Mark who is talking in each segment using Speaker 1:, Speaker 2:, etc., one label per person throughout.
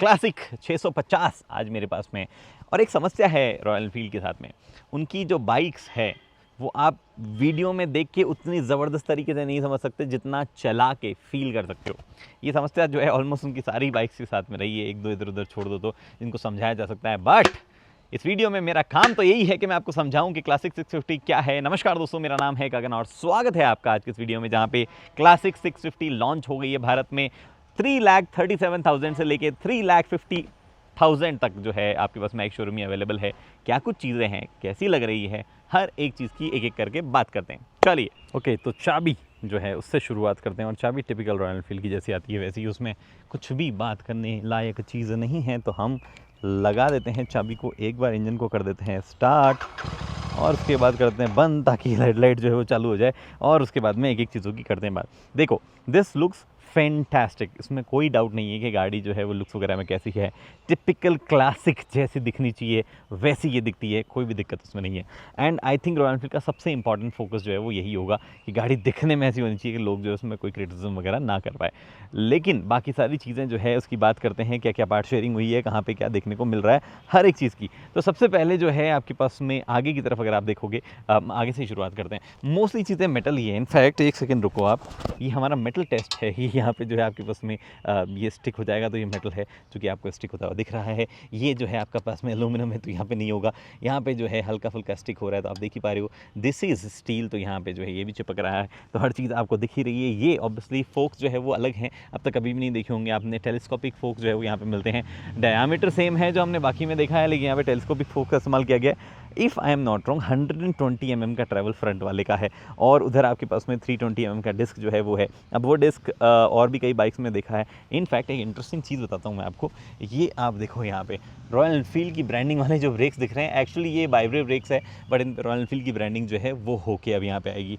Speaker 1: Classic 650 आज मेरे पास में। और एक समस्या है रॉयल एनफील्ड के साथ में, उनकी जो बाइक्स है वो आप वीडियो में देख के उतनी ज़बरदस्त तरीके से नहीं समझ सकते जितना चला के फील कर सकते हो। ये समस्या जो है ऑलमोस्ट उनकी सारी बाइक्स के साथ में रही है, एक दो इधर उधर छोड़ दो तो जिनको समझाया जा सकता है। बट इस वीडियो में मेरा काम तो यही है कि मैं आपको समझाऊं कि क्लासिक 650 क्या है। नमस्कार दोस्तों, मेरा नाम है गगन और स्वागत है आपका आज के इस वीडियो में, जहां पे क्लासिक 650 लॉन्च हो गई है भारत में। 3,37,000 से लेके 3,50,000 तक जो है आपके पास में एक शोरूम में अवेलेबल है। क्या कुछ चीज़ें हैं, कैसी लग रही है, हर एक चीज़ की एक एक करके बात करते हैं। चलिए ओके, तो चाबी जो है उससे शुरुआत करते हैं। और चाबी टिपिकल रॉयल एनफील्ड की जैसी आती है वैसी ही, उसमें कुछ भी बात करने लायक चीज़ नहीं है। तो हम लगा देते हैं चाबी को, एक बार इंजन को कर देते हैं स्टार्ट और उसके बाद करते हैं बंद, ताकि लाइट जो है वो चालू हो जाए। और उसके बाद में एक एक चीज़ों की करते हैं बात। देखो, दिस लुक्स फैंटास्टिक, इसमें कोई डाउट नहीं है कि गाड़ी जो है वो लुक्स वगैरह में कैसी है। टिपिकल क्लासिक जैसी दिखनी चाहिए वैसी ये दिखती है, कोई भी दिक्कत उसमें नहीं है। And I think royal Enfield का सबसे इंपॉर्टेंट फोकस जो है वो यही होगा कि गाड़ी दिखने में ऐसी होनी चाहिए कि लोग जो है उसमें कोई क्रिटिसिज्म वगैरह ना कर पाए। लेकिन बाकी सारी चीज़ें जो है उसकी बात करते हैं, क्या क्या पार्ट शेयरिंग हुई है, कहाँ पे क्या देखने को मिल रहा है, हर एक चीज़ की। तो सबसे पहले जो है आपके पास में आगे की तरफ अगर आप देखोगे, आगे से ही शुरुआत करते हैं। मोस्टली चीज़ें मेटल ही है। इनफैक्ट एक सेकेंड रुको आप, ये हमारा मेटल टेस्ट है। ये यहाँ पे जो है आपके पास में ये स्टिक हो जाएगा, तो ये मेटल है जो कि आपको स्टिक होता हुआ दिख रहा है। ये जो है आपका पास में एलुमिनियम है, तो यहाँ पे नहीं होगा। यहाँ पे जो है हल्का फुल्का स्टिक हो रहा है, तो आप देख ही पा रहे हो। दिस इज़ स्टील, तो यहाँ पे जो है ये भी चिपक रहा है, तो हर चीज़ आपको दिख ही रही है। ये ऑब्वियसली फोक्स जो है वो अलग हैं, अब तक कभी भी नहीं देखे होंगे आपने। टेलीस्कोपिक फोक्स जो है वो यहाँ पे मिलते हैं। डायामीटर सेम है जो हमने बाकी में देखा है, लेकिन यहाँ पे टेलीस्कोपिक फोक्स का इस्तेमाल किया गया है। If I am not wrong 120 mm का ट्रैवल फ्रंट वाले का है, और उधर आपके पास में 320 mm का डिस्क जो है वो है। अब वो डिस्क और भी कई बाइक्स में देखा है। इनफैक्ट एक इंटरेस्टिंग चीज़ बताता हूँ मैं आपको, ये आप देखो यहाँ पे रॉयल एनफील्ड की ब्रांडिंग वाले जो ब्रेक्स दिख रहे हैं, एक्चुअली ये वाइब्रे ब्रेक्स है, बट इन रॉयल एनफील्ड की ब्रांडिंग जो है वो होके अब यहाँ पे आएगी।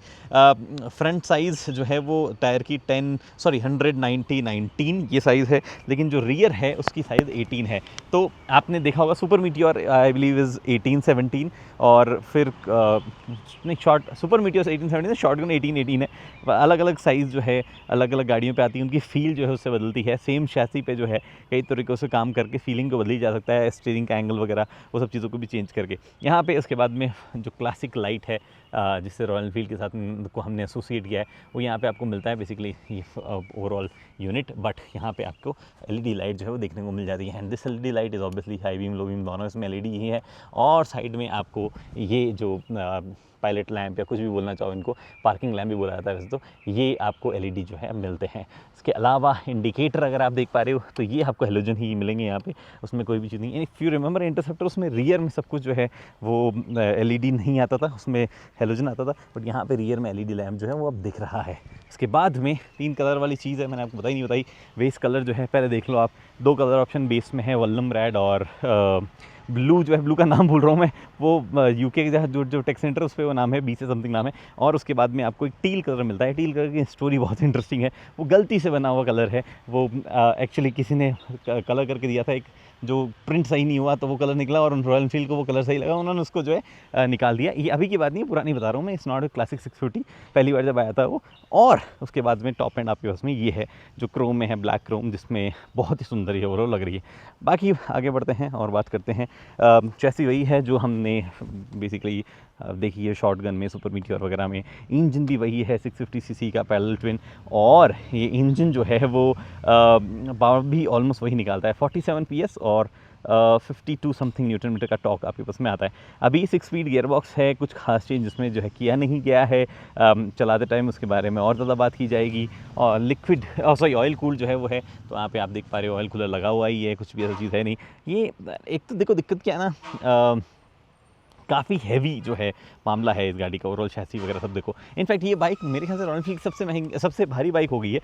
Speaker 1: फ्रंट साइज़ जो है वो टायर की 119 ये साइज़ है, लेकिन जो रियर है उसकी साइज़ 18 है। तो आपने देखा होगा super meteor I believe is 18-17, और फिर नहीं, शॉर्ट सुपर मीटियोर 18-17 है, शॉर्टगन 18-18 है। अलग अलग साइज़ जो है अलग अलग गाड़ियों पे आती है, उनकी फील जो है उससे बदलती है। सेम शैसी पे जो है कई तरीक़ों से काम करके फीलिंग को बदली जा सकता है, स्टीयरिंग का एंगल वगैरह वो सब चीज़ों को भी चेंज करके। यहाँ पे उसके बाद में जो क्लासिक लाइट है जिससे रॉयल एनफील्ड के साथ को हमने एसोसिएट किया है, वो यहाँ पे आपको मिलता है बेसिकली ये ओवरऑल यूनिट। बट यहाँ पे आपको एलईडी लाइट जो है वो देखने को मिल जाती है। And this LED light is obviously high beam low beam दोनों इसमें एलईडी ही है। और साइड में आपको ये जो पायलट लैंप या कुछ भी बोलना चाहो, इनको पार्किंग लैंप भी बोला जाता है वैसे, तो ये आपको एलईडी जो है मिलते हैं। इसके अलावा इंडिकेटर अगर आप देख पा रहे हो तो ये आपको हेलोजन ही मिलेंगे यहाँ पे, उसमें कोई भी चीज़ नहीं। इफ़ यू रिमेंबर इंटरसेप्टर, उसमें रियर में सब कुछ जो है वो एलईडी नहीं आता था, उसमें हेलोजन आता था, बट यहाँ पे रियर में एलईडी लैंप जो है वो अब दिख रहा है। इसके बाद में 3 कलर वाली चीज़ है, मैंने आपको बताई नहीं बताई। बेस कलर जो है पहले देख लो आप, 2 कलर ऑप्शन बेस में है, वल्लम रेड और ब्लू जो है, ब्लू का नाम भूल रहा हूँ मैं, वो यूके का जो टेक सेंटर है उस पर वो नाम है, बी से समथिंग नाम है। और उसके बाद में आपको एक टील कलर मिलता है। टील कलर की स्टोरी बहुत इंटरेस्टिंग है, वो गलती से बना हुआ कलर है। वो एक्चुअली किसी ने कलर करके दिया था, एक जो प्रिंट सही नहीं हुआ तो वो कलर निकला, और रॉयल एनफील्ड को वो कलर सही लगा, उन्होंने उसको जो है निकाल दिया। ये अभी की बात नहीं है, पुरानी बता रहा हूँ मैं। इट्स नॉट क्लासिक 650, पहली बार जब आया था वो। और उसके बाद में टॉप एंड आपके पास में ये है जो क्रोम में है, ब्लैक क्रोम, जिसमें बहुत ही सुंदर है और लग रही है। बाकी आगे बढ़ते हैं और बात करते हैं। चैसी वही है जो हमने बेसिकली देखी है शॉटगन में, सुपर मीटियोर वगैरह में। इंजन भी वही है 650 सीसी का पैरेलल ट्विन, और ये इंजन जो है वो पावर भी ऑलमोस्ट वही निकालता है, 47 PS और 52 समथिंग न्यूटन मीटर का टॉर्क आपके पास में आता है। अभी 6 स्पीड गियर बॉक्स है, कुछ खास चेंज इसमें जो है किया नहीं गया है। चलाते टाइम उसके बारे में और ज़्यादा बात की जाएगी। और लिक्विड सॉरी ऑयल कूल जो है वो है, तो यहाँ पे आप देख पा रहे हो ऑयल कूलर लगा हुआ ही है, कुछ भी ऐसा चीज़ है नहीं। ये एक तो देखो दिक्कत क्या है ना, काफ़ी हैवी जो है मामला है इस गाड़ी का, ओवरऑल शैसी वगैरह सब देखो। इनफैक्ट ये बाइक मेरे ख्याल से रॉयल एनफील्ड सबसे महंगी, सबसे भारी बाइक हो गई है।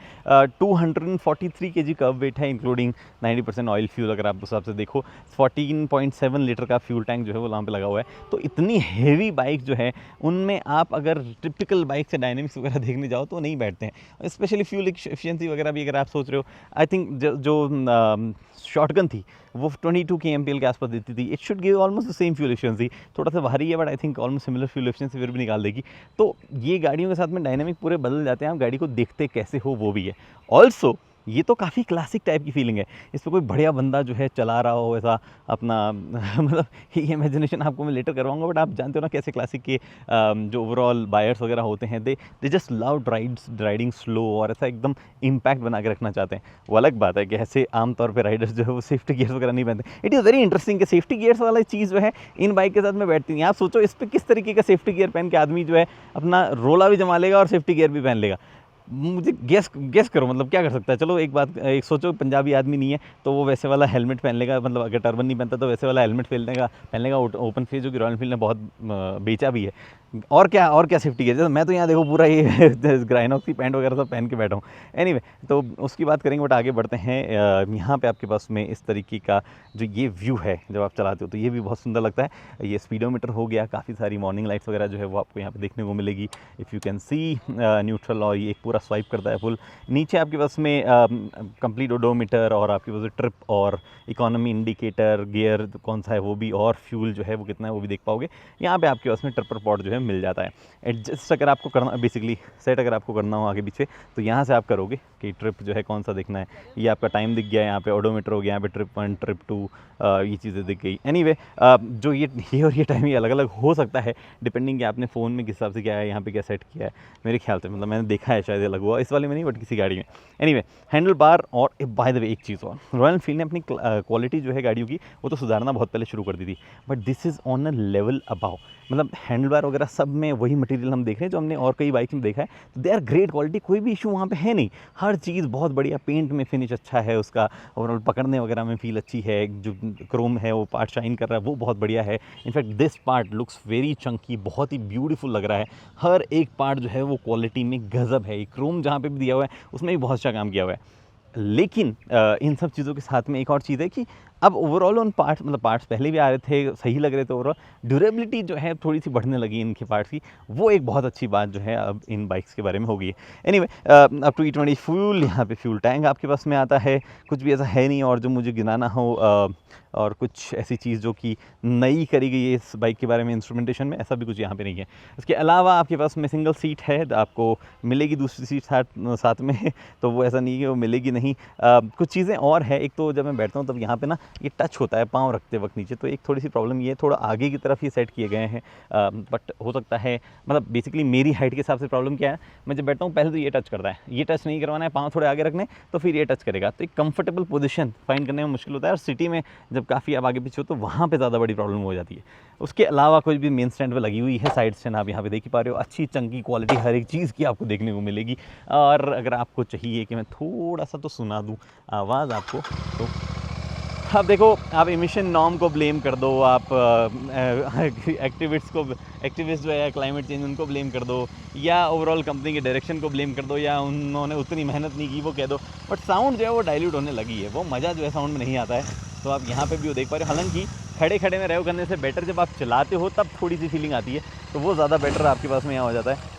Speaker 1: 243 kg कर्व वेट है, इंक्लूडिंग 90% ऑयल फ्यूल। अगर आप उस हिसाब से देखो, 14.7 लीटर का फ्यूल टैंक जो है वो वहाँ पे लगा हुआ है। तो इतनी हैवी बाइक जो है, उनमें आप अगर टिपिकल बाइक से डायनेमिक्स वगैरह देखने जाओ तो नहीं बैठते हैं। स्पेशली फ्यूल एफिशिएंसी वगैरह भी अगर आप सोच रहे हो, आई थिंक जो शॉटगन थी वो 22 kmpl के आसपास देती थी। It should give almost the same fuel efficiency, थोड़ा सा भारी है but I think almost similar fuel efficiency फिर भी निकाल देगी। तो ये गाड़ियों के साथ में डायनामिक पूरे बदल जाते हैं, आप गाड़ी को देखते कैसे हो वो भी है। ऑल्सो ये तो काफ़ी क्लासिक टाइप की फीलिंग है। इस पे कोई बढ़िया बंदा जो है चला रहा हो ऐसा अपना मतलब ये इमेजिनेशन आपको मैं लेटर करवाऊँगा, बट आप जानते हो ना कैसे क्लासिक के जो ओवरऑल बायर्स वगैरह होते हैं, they just love riding slow, और ऐसा एकदम इम्पैक्ट बना के रखना चाहते हैं। वो अलग बात है कि ऐसे आमतौर पे राइडर्स जो है वो सेफ्टी गियर्स वगैरह नहीं पहनते। इट इज़ वेरी इंटरेस्टिंग कि सेफ्टी गियर्स वाला चीज़ जो है इन बाइक के साथ में बैठती नहीं। आप सोचो इस पर किस तरीके का सेफ्टी गियर पहन के आदमी जो है अपना रोला भी जमा लेगा और सेफ्टी गियर भी पहन लेगा। मुझे गेस करो मतलब क्या कर सकता है। चलो एक सोचो पंजाबी आदमी नहीं है तो वो वैसे वाला हेलमेट पहन लेगा, मतलब अगर टर्बन नहीं पहनता तो वैसे वाला हेलमेट पहन लेगा ओपन फेस, जो कि रॉयल एनफील्ड ने बहुत बेचा भी है। और क्या सेफ्टी है, जैसे मैं तो यहाँ देखो पूरा ये ग्राइनॉक्स की पैंट वगैरह सब पहन के बैठा हूँ। एनीवे तो उसकी बात करेंगे, बट आगे बढ़ते हैं। यहाँ पे आपके पास में इस तरीके का जो ये व्यू है जब आप चलाते हो तो ये भी बहुत सुंदर लगता है। ये स्पीडोमीटर हो गया, काफ़ी सारी मॉर्निंग लाइट्स वगैरह जो है वो आपको यहाँ पे देखने को मिलेगी। If you can see neutral, और ये एक पूरा स्वाइप करता है फुल। नीचे आपके पास में कंप्लीट ओडोमीटर, और आपके पास ट्रिप और इकोनॉमी इंडिकेटर, गियर कौन सा है वो भी, और फ्यूल जो है वो कितना है वो भी देख पाओगे। यहाँ पे आपके पास में ट्रिपर पॉड जो है मिल जाता है। एडजस्ट अगर आपको करना, बेसिकली सेट अगर आपको करना हो आगे पीछे तो यहाँ से आप करोगे कि ट्रिप जो है कौन सा देखना है। ये आपका टाइम दिख गया, यहाँ पे ओडोमीटर हो गया, यहाँ पे ट्रिप 1 ट्रिप 2 ये चीज़ें दिख गई। एनीवे जो ये और ये टाइम ये अलग अलग हो सकता है डिपेंडिंग कि आपने फ़ोन में किस हिसाब से क्या है, यहाँ पे क्या सेट किया है। मेरे ख्याल से मतलब मैंने देखा है, शायद अलग हुआ इस वाले में नहीं, बट किसी गाड़ी में। एनीवे हैंडल बार, और बाय द वे एक चीज़ और, रॉयल एनफील्ड ने अपनी क्वालिटी जो है गाड़ियों की वो तो सुधारना बहुत पहले शुरू कर दी थी, but this is on a level above. मतलब हैंडल बार वगैरह सब में वही मटेरियल हम देख रहे हैं जो हमने और कई बाइक में देखा है। तो दे आर ग्रेट क्वालिटी, कोई भी इशू वहाँ पे है नहीं। हर चीज़ बहुत बढ़िया, पेंट में फिनिश अच्छा है उसका, ओवरऑल पकड़ने वगैरह में फील अच्छी है, जो क्रोम है वो पार्ट शाइन कर रहा है वो बहुत बढ़िया है। In fact this part looks very Chunky, बहुत ही ब्यूटीफुल लग रहा है। हर एक पार्ट जो है वो क्वालिटी में गजब है। क्रोम जहाँ पे भी दिया हुआ है उसमें भी बहुत अच्छा काम किया हुआ है। लेकिन इन सब चीज़ों के साथ में एक और चीज़ है कि अब ओवरऑल उन पार्ट्स, मतलब पार्ट्स पहले भी आ रहे थे, सही लग रहे थे, ओवरऑल ड्यूरेबिलिटी जो है थोड़ी सी बढ़ने लगी इनके पार्ट्स की। वो एक बहुत अच्छी बात जो है अब इन बाइक्स के बारे में हो गई है। Anyway up to E20 fuel, यहाँ पे फ्यूल टैंक आपके पास में आता है। कुछ भी ऐसा है नहीं और जो मुझे गिनाना हो और कुछ ऐसी चीज़ जो कि नई करी गई है इस बाइक के बारे में इंस्ट्रूमेंटेशन में, ऐसा भी कुछ यहाँ पे नहीं है। इसके अलावा आपके पास में सिंगल सीट है, आपको मिलेगी दूसरी सीट साथ में तो वो ऐसा नहीं है कि वो मिलेगी नहीं। कुछ चीज़ें और है, एक तो जब मैं बैठता हूँ तब यहाँ पे ना ये टच होता है पाँव रखते वक्त नीचे, तो एक थोड़ी सी प्रॉब्लम ये है, थोड़ा आगे की तरफ ये सेट किए गए हैं, बट हो सकता है, मतलब बेसिकली मेरी हाइट के हिसाब से प्रॉब्लम क्या है, मैं जब बैठता हूँ पहले तो ये टच करता है, ये टच नहीं करवाना है, पाँव थोड़े आगे रखने तो फिर ये टच करेगा। तो एक कंफर्टेबल पोजीशन फाइंड करने में मुश्किल होता है, और सिटी में जब काफ़ी आप आगे पीछे हो तो वहाँ पे ज़्यादा बड़ी प्रॉब्लम हो जाती है। उसके अलावा कोई भी मेन स्टैंड पे लगी हुई है, साइड स्टैंड आप यहाँ पे देख ही पा रहे हो, अच्छी चंकी क्वालिटी हर एक चीज़ की आपको देखने को मिलेगी। और अगर आपको चाहिए कि मैं थोड़ा सा तो सुना दूँ आवाज़ आपको, तो अब देखो, आप एमिशन नॉर्म को ब्लेम कर दो, आप एक्टिविस्ट जो है क्लाइमेट चेंज उनको ब्लेम कर दो, या ओवरऑल कंपनी के डायरेक्शन को ब्लेम कर दो, या उन्होंने उतनी मेहनत नहीं की वो कह दो, बट साउंड जो है वो डाइल्यूट होने लगी है। वो मज़ा जो है साउंड में नहीं आता है। तो आप यहाँ पे भी वो देख पा रहे हो, हालांकि खड़े खड़े में ड्राइव करने से बेटर जब आप चलाते हो तब थोड़ी सी फीलिंग आती है, तो वो ज़्यादा बेटर आपके पास में यहाँ हो जाता है।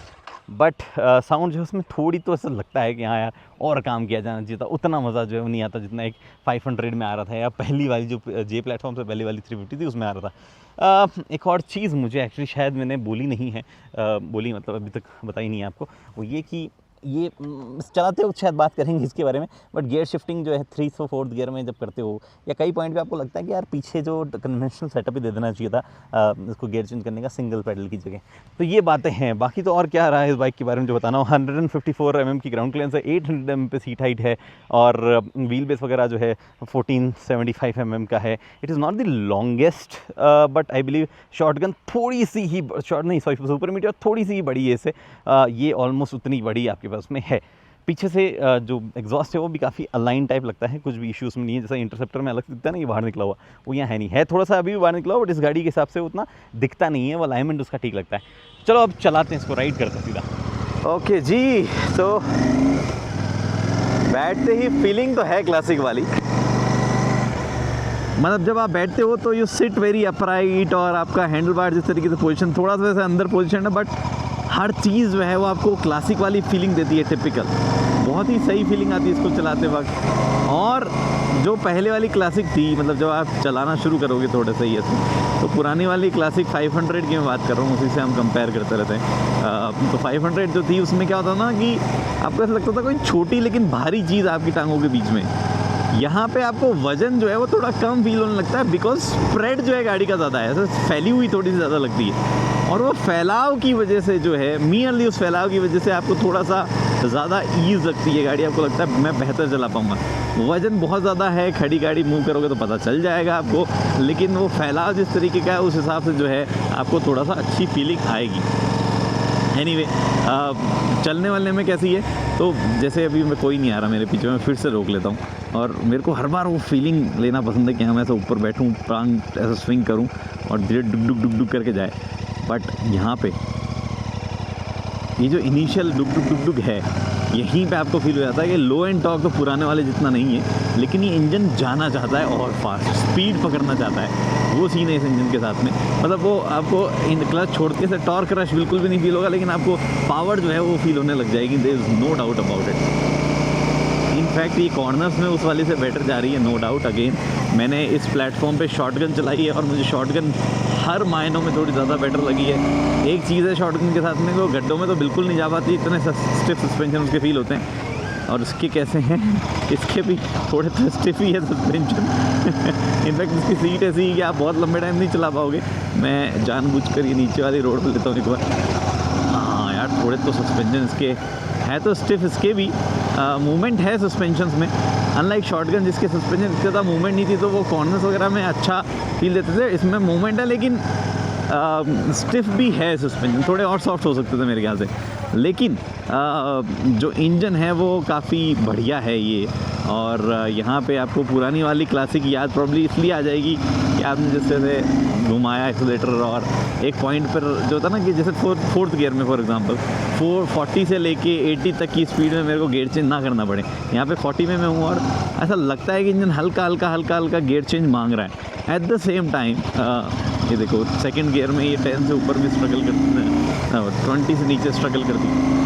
Speaker 1: बट साउंड जो है उसमें थोड़ी तो ऐसा लगता है कि हाँ यार और काम किया जाना चाहिए था, उतना मज़ा जो है वो नहीं आता जितना एक 500 में आ रहा था, या पहली वाली जो जे प्लेटफॉर्म से पहली वाली 350 थी उसमें आ रहा था। एक और चीज़ मुझे एक्चुअली शायद मैंने बोली नहीं है, बोली मतलब अभी तक बताई नहीं है आपको, वो ये कि ये चलाते वक्त शायद बात करेंगे इसके बारे में, बट गियर शिफ्टिंग जो है 3 4 गियर में जब करते हो, या कई पॉइंट पे आपको लगता है कि यार पीछे जो कन्वेंशनल सेटअप ही दे देना चाहिए था इसको गियर चेंज करने का सिंगल पेडल की जगह। तो ये बातें हैं। बाकी तो और क्या रहा है इस बाइक के बारे में जो बताना हो, 154 mm की ग्राउंड क्लियरेंस है, 800 mm पे सीट हाइट है, और व्हील बेस वगैरह जो है 1475 mm का है। It is not the longest, but I believe shotgun थोड़ी सी ही सुपर मीटियोर थोड़ी सी ही बड़ी है इससे, ये ऑलमोस्ट उतनी बड़ी आपके पास में है। पीछे से जो एग्जॉस्ट है वो भी काफ़ी अलाइन टाइप लगता है, कुछ भी इश्यूज में नहीं है। जैसा इंटरसेप्टर में अलग दिखता है ना, ये बाहर निकला हुआ, वो यहाँ है नहीं, है थोड़ा सा अभी भी बाहर निकला हुआ, बट इस गाड़ी के हिसाब से उतना दिखता नहीं है, वो अलाइनमेंट उसका ठीक लगता है। चलो अब चलाते हैं इसको, राइड करते हैं सीधा। ओके जी, तो बैठते ही फीलिंग तो है क्लासिक वाली, मतलब जब आप बैठते हो तो यू सिट वेरी अपराइट, और आपका हैंडल बार जिस तरीके से पोजीशन थोड़ा सा वैसे अंदर पोजीशन है, बट हर चीज़ जो है वो आपको क्लासिक वाली फीलिंग देती है, टिपिकल। बहुत ही सही फीलिंग आती है इसको चलाते वक्त। और जो पहले वाली क्लासिक थी, मतलब जब आप चलाना शुरू करोगे थोड़े से ये तो पुरानी वाली क्लासिक 500 की मैं बात कर रहा हूँ, उसी से हम कंपेयर करते रहते हैं। तो 500 जो थी उसमें क्या होता ना कि आपको ऐसा लगता था कोई छोटी लेकिन भारी चीज़ आपकी टांगों के बीच में। यहाँ पे आपको वजन जो है वो थोड़ा कम फील होने लगता है, बिकॉज स्प्रेड जो है गाड़ी का ज़्यादा है, ऐसे फैली हुई थोड़ी सी ज़्यादा लगती है। और वो फैलाव की वजह से जो है, मियरली उस फैलाव की वजह से आपको थोड़ा सा ज़्यादा ईज़ लगती है गाड़ी, आपको लगता है मैं बेहतर चला पाऊँगा। वज़न बहुत ज़्यादा है, खड़ी गाड़ी मूव करोगे तो पता चल जाएगा आपको, लेकिन वो फैलाव जिस तरीके का है उस हिसाब से जो है आपको थोड़ा सा अच्छी फीलिंग आएगी। एनीवे, चलने वालने में कैसी है, तो जैसे अभी मैं कोई नहीं आ रहा मेरे पीछे, मैं फिर से रोक लेता हूँ। और मेरे को हर बार वो फीलिंग लेना पसंद है कि हाँ मैं ऐसे ऊपर बैठूँ, टांग ऐसा स्विंग करूँ और धीरे डुक डुक डुक डुक करके जाए। बट यहाँ पे ये जो इनिशियल डुक डुक डुक डुक है, यहीं पे आपको फील हो जाता है कि लो एंड टॉर्क तो पुराने वाले जितना नहीं है, लेकिन ये इंजन जाना चाहता है और फास्ट, स्पीड पकड़ना चाहता है। वो सीन है इस इंजन के साथ में, मतलब वो आपको इन क्लच छोड़ के से टॉर्क रश बिल्कुल भी नहीं फील होगा, लेकिन आपको पावर जो है वो फील होने लग जाएगी। There is no doubt about it. In fact ये कॉर्नर्स में उस वाले से बेटर जा रही है, नो डाउट। अगेन मैंने इस प्लेटफॉर्म पे शॉटगन चलाई है और मुझे शॉटगन हर मायनों में थोड़ी ज़्यादा बेटर लगी है। एक चीज़ है शॉटगन के साथ में, वो गड्ढों में तो बिल्कुल नहीं जा पाती, इतने स्टिफ सस्पेंशन उसके फील होते हैं। और इसके कैसे हैं, इसके भी थोड़े तो स्टिफ ही है सस्पेंशन। इनफैक्ट इसकी सीट ऐसी है कि आप बहुत लंबे टाइम नहीं चला पाओगे। मैं जानबूझकर ये नीचे वाली रोड पर लेता हूँ एक बार। हाँ यार, थोड़े तो सस्पेंशन इसके है तो स्टिफ, इसके भी मूवमेंट है सस्पेंशंस में। अनलाइक शॉटगन जिसके सस्पेंशन इतनी ज़्यादा मूवमेंट नहीं थी, तो वो कॉर्नर्स वगैरह में अच्छा फील देते थे। इसमें मूवमेंट है लेकिन स्टिफ भी है सस्पेंशन, थोड़े और सॉफ्ट हो सकते थे मेरे ख्याल से। लेकिन जो इंजन है वो काफ़ी बढ़िया है ये। और यहाँ पे आपको पुरानी वाली क्लासिक याद प्रॉब्ली इसलिए आ जाएगी कि आपने जैसे से घुमाया एक्सीलेटर, और एक पॉइंट पर जो होता ना कि जैसे फोर्थ गियर में फॉर एग्जांपल 440 से लेके 80 तक की स्पीड में मेरे को गियर चेंज ना करना पड़े। यहाँ पे 40 में मैं हूँ और ऐसा लगता है कि इंजन हल्का हल्का गियर चेंज मांग रहा है। एट द सेम टाइम ये देखो सेकंड गियर में ये 10 से ऊपर भी स्ट्रगल करती है, 20 से नीचे स्ट्रगल करती है।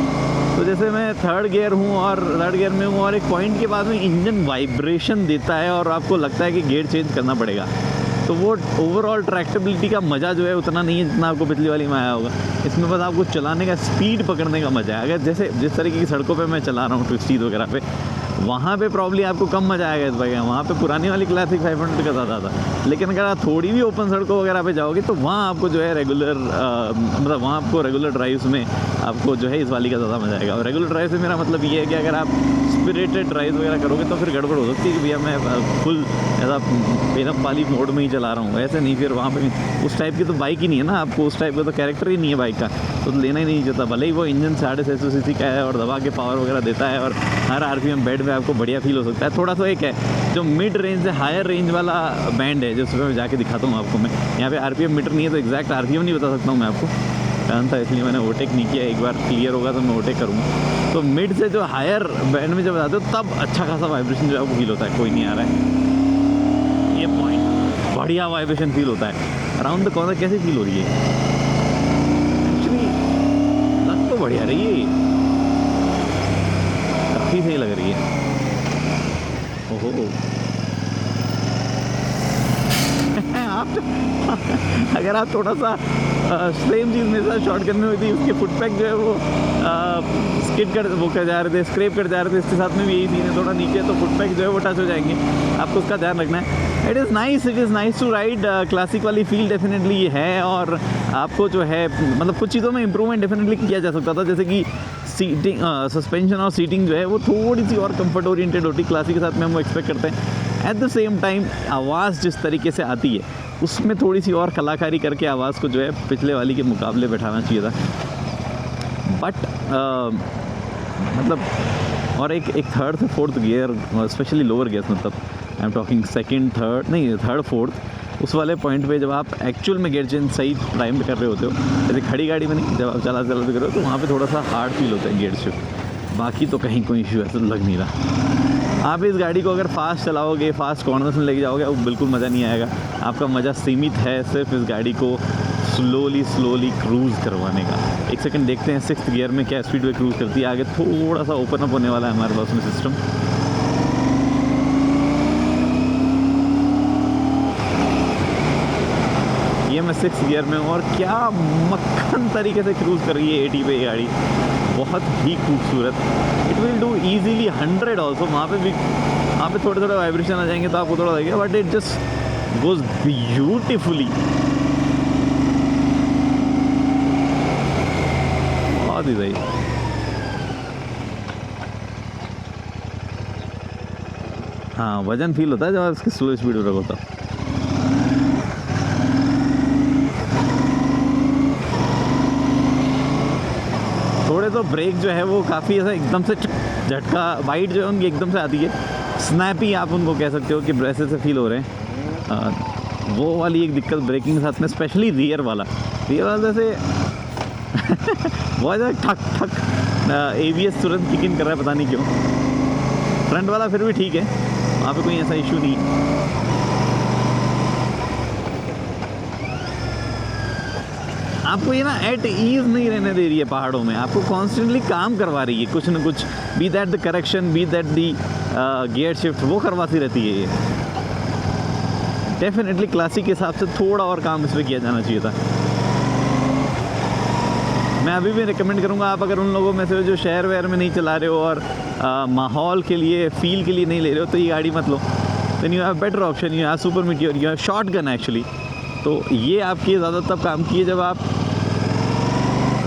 Speaker 1: तो जैसे मैं थर्ड गियर में हूँ और एक पॉइंट के बाद में इंजन वाइब्रेशन देता है और आपको लगता है कि गियर चेंज करना पड़ेगा। तो वो ओवरऑल ट्रैक्टेबिलिटी का मज़ा जो है उतना नहीं है जितना आपको पिछली वाली में आया होगा। इसमें बस आपको चलाने का, स्पीड पकड़ने का मज़ा है। अगर जैसे जिस तरीके की सड़कों पे मैं चला रहा हूँ ट्विस्टीज वगैरह पे, वहाँ पे प्रॉब्ली आपको कम मज़ा आएगा इस बाइक में। वहाँ पे पुरानी वाली क्लासिक 500 का ज़्यादा था। लेकिन अगर आप थोड़ी भी ओपन सड़कों वगैरह पे जाओगे तो वहाँ आपको जो है रेगुलर मतलब वहाँ आपको रेगुलर ड्राइव्स में आपको जो है इस वाली का ज़्यादा मज़ा आएगा। और रेगुलर ड्राइव से मेरा मतलब ये है कि अगर आप स्पिरिटेड ड्राइव वगैरह करोगे तो फिर गड़बड़ हो सकती है कि भैया मैं फुल ऐसा पेनअप वाली मोड में ही चला रहा हूँ, ऐसे नहीं। फिर वहाँ पे उस टाइप की तो बाइक ही नहीं है ना, आपको उस टाइप का तो कैरेक्टर ही नहीं है बाइक का, तो लेना ही नहीं चाहता। भले ही वो इंजन 650 सीसी का है और दबा के पावर वगैरह देता है और हर आरपीएम बेड में आपको बढ़िया फील हो सकता है। थोड़ा सा एक है जो मिड रेंज से हायर रेंज वाला बैंड है, जो सुबह में जाके दिखाता हूँ आपको मैं। यहाँ पे आरपीएम मीटर नहीं है तो एग्जैक्ट आरपीएम नहीं बता सकता हूँ मैं आपको, कारण था इसलिए मैंने ओवरटेक नहीं किया। एक बार क्लियर होगा तो मैं ओवरटेक करूँगा। तो मिड से जो हायर बैंड में जब आते हो तब अच्छा खासा वाइब्रेशन जो है आपको फील होता है। कोई नहीं आ रहा है, ये पॉइंट बढ़िया वाइब्रेशन फील होता है। अराउंड द कॉर्नर कैसी फील हो रही है, एक्चुअली लग तो बढ़िया रही है, काफ़ी सही लग रही है। ओहो आप अगर आप थोड़ा सा सेम चीज़ मेरे साथ शॉटगन में हुई थी, उसके फुटपैक जो है वो स्किड कर वो कर जा रहे थे, स्क्रैप कर जा रहे थे। इसके साथ में भी यही सीन है, थोड़ा नीचे तो फुटपैक जो है वो टच हो जाएंगे, आपको उसका ध्यान रखना है। It is nice to ride. Classic वाली फील डेफिनेटली ये है। और आपको जो है मतलब कुछ चीज़ों में इंप्रूवमेंट डेफिनेटली किया जा सकता था, जैसे कि सीटिंग, सस्पेंशन और सीटिंग जो है वो थोड़ी सी और कंफर्ट ओरिएंटेड होती क्लासिक के साथ में, हम वो एक्सपेक्ट करते हैं। एट द सेम टाइम आवाज़ जिस तरीके से आती है उसमें थोड़ी सी और कलाकारी करके आवाज़ को जो है पिछले वाली के मुकाबले बैठाना चाहिए था। बट मतलब और एक थर्ड से fourth gear, specially lower gears, मतलब I am talking second third नहीं, थर्ड फोर्थ, उस वाले पॉइंट पे जब आप एक्चुअल में गियर चेंज सही टाइम पे कर रहे होते हो, जैसे खड़ी गाड़ी में नहीं, जब आप चला कर रहे हो तो वहाँ पे थोड़ा सा हार्ड फील होता है गियर शिफ्ट। बाकी तो कहीं कोई इशू ऐसा लग नहीं रहा। आप इस गाड़ी को अगर फास्ट चलाओगे, फास्ट कॉर्नर्स में लेके जाओगे, वो बिल्कुल मज़ा नहीं आएगा। आपका मज़ा सीमित है सिर्फ इस गाड़ी को स्लोली क्रूज़ करवाने का। एक सेकंड देखते हैं 6th गियर में क्या स्पीड पे क्रूज़ करती है। आगे थोड़ा सा ओपन अप होने वाला है हमारे पास में सिस्टम। ये मैं 6th गियर में हूँ और क्या मक्खन तरीके से क्रूज़ कर रही है 80 पे ये गाड़ी, बहुत ही खूबसूरत। It will do easily 100 also. वहाँ पे थोड़े थोड़े वाइब्रेशन आ जाएंगे तो आपको थोड़ा लगेगा, but it just goes beautifully. बहुत ही सही। हाँ, वजन फील होता है जब इसकी स्लो स्पीड पर होता है। थोड़े तो ब्रेक जो है वो काफ़ी ऐसा एकदम से झटका, वाइड जो है उनकी एकदम से आती है, स्नैपी आप उनको कह सकते हो कि ब्रेसेस से फील हो रहे हैं। वो वाली एक दिक्कत ब्रेकिंग के साथ में, स्पेशली रियर वाला जैसे बहुत ज़्यादा ठक ठक ABS तुरंत किक इन कर रहा है, पता नहीं क्यों। फ्रंट वाला फिर भी ठीक है, वहाँ पे कोई ऐसा इशू नहीं है। आपको ये ना एट ईज नहीं रहने दे रही है पहाड़ों में, आपको कॉन्स्टेंटली काम करवा रही है कुछ न कुछ, be that the correction, be that the gear shift, वो करवाती रहती है ये। डेफिनेटली क्लासिक के हिसाब से थोड़ा और काम इस पर किया जाना चाहिए था। मैं अभी भी रिकमेंड करूँगा, आप अगर उन लोगों में से जो शहर वहर में नहीं चला रहे हो और माहौल के लिए, फील के लिए नहीं ले रहे हो, तो ये गाड़ी मत लो। Then you have better option, you have super meteor, you have shotgun actually. तो ये आपकी ज़्यादा तब काम की है जब आप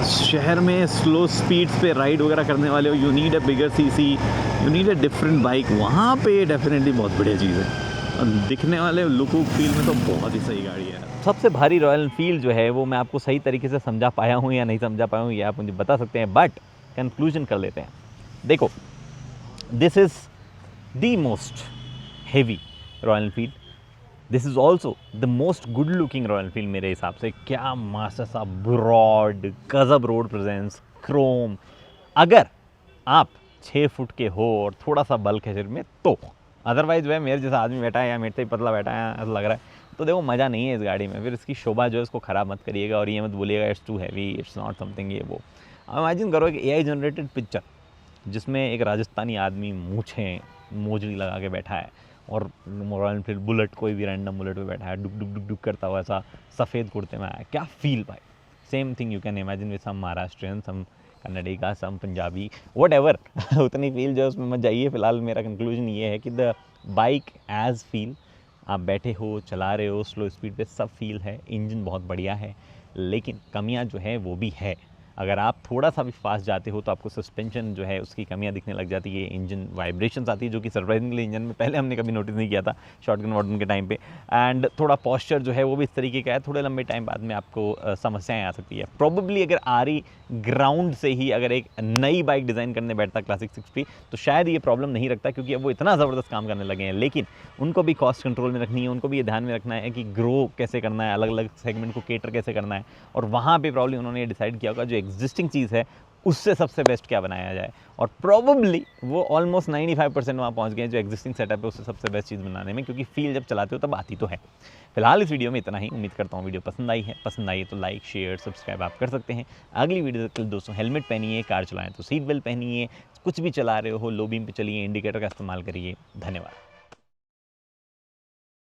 Speaker 1: शहर में स्लो स्पीड्स पे राइड वगैरह करने वाले हो। You need a bigger CC, you need a different bike, वहाँ पे डेफिनेटली बहुत बढ़िया चीज़ है। और दिखने वाले लुक फील में तो बहुत ही सही गाड़ी है। सबसे भारी रॉयल एनफील्ड जो है वो मैं आपको सही तरीके से समझा पाया हूँ या नहीं समझा पाया हूँ, ये आप मुझे बता सकते हैं, बट कंक्लूजन कर लेते हैं। देखो, this is the most heavy royal Enfield, this is also the most good looking royal Enfield मेरे हिसाब से। क्या मास्टर सा ब्रॉड गजब रोड प्रेजेंस, क्रोम। अगर आप 6 फुट के हो और थोड़ा सा बल्क है शरीर में तो, अदरवाइज वह मेरे जैसा आदमी बैठा है या मेरे से ही पतला बैठा है ऐसा लग रहा है, तो देखो मज़ा नहीं है इस गाड़ी में। फिर इसकी शोभा जो है उसको ख़राब मत करिएगा और ये मत बोलिएगा it's too heavy, it's not something ये वो। अब इमेजिन करो एक AI जनरेटेड पिक्चर जिसमें एक राजस्थानी आदमी मूछें मोजड़ी लगा के बैठा है और रॉयल एनफील्ड बुलेट, कोई भी रैंडम बुलेट पे बैठा है, डुक डुक डुक डुक करता हुआ ऐसा सफ़ेद कुर्ते में आया, क्या फील भाई। Same thing you can imagine with some Maharashtrian, some कन्नड़ी का, सम पंजाबी, वट एवर। उतनी फील जो है उसमें मत जाइए। फिलहाल मेरा कंक्लूजन ये है कि द बाइक एज फील, आप बैठे हो, चला रहे हो, स्लो स्पीड पे सब फील है, इंजन बहुत बढ़िया है, लेकिन कमियां जो है वो भी है। अगर आप थोड़ा सा भी फास्ट जाते हो तो आपको सस्पेंशन जो है उसकी कमियां दिखने लग जाती है, इंजन वाइब्रेशंस आती है जो कि सरप्राइजिंगली इंजन में पहले हमने कभी नोटिस नहीं किया था शॉटगन वॉटगन के टाइम पे। एंड थोड़ा पॉस्चर जो है वो भी इस तरीके का है, थोड़े लंबे टाइम बाद में आपको समस्याएं आ सकती है। प्रोबेबली अगर आरी ग्राउंड से ही अगर एक नई बाइक डिज़ाइन करने बैठता क्लासिक 60 तो शायद ये प्रॉब्लम नहीं रखता, क्योंकि अब वो इतना ज़बरदस्त काम करने लगे हैं। लेकिन उनको भी कॉस्ट कंट्रोल में रखनी है, उनको भी ये ध्यान में रखना है कि ग्रो कैसे करना है, अलग अलग सेगमेंट को केटर कैसे करना है, और वहाँ पे प्रॉब्लम उन्होंने ये डिसाइड किया होगा जो एग्जिस्टिंग चीज़ है उससे सबसे बेस्ट क्या बनाया जाए। और प्रोबेबली वो ऑलमोस्ट 95% वहाँ पहुँच गए जो एग्जिस्टिंग सेटअप है उससे सबसे बेस्ट चीज़ बनाने में, क्योंकि फील जब चलाते हो तब आती तो है। फिलहाल इस वीडियो में इतना ही। उम्मीद करता हूँ वीडियो पसंद आई है। पसंद आई है तो लाइक शेयर सब्सक्राइब आप कर सकते हैं। अगली वीडियो तक दोस्तों हेलमेट पहनिए, कार चलाएं तो सीट बेल्ट पहनिए, कुछ भी चला रहे हो लो बीम पे चलिए, इंडिकेटर का इस्तेमाल करिए। धन्यवाद।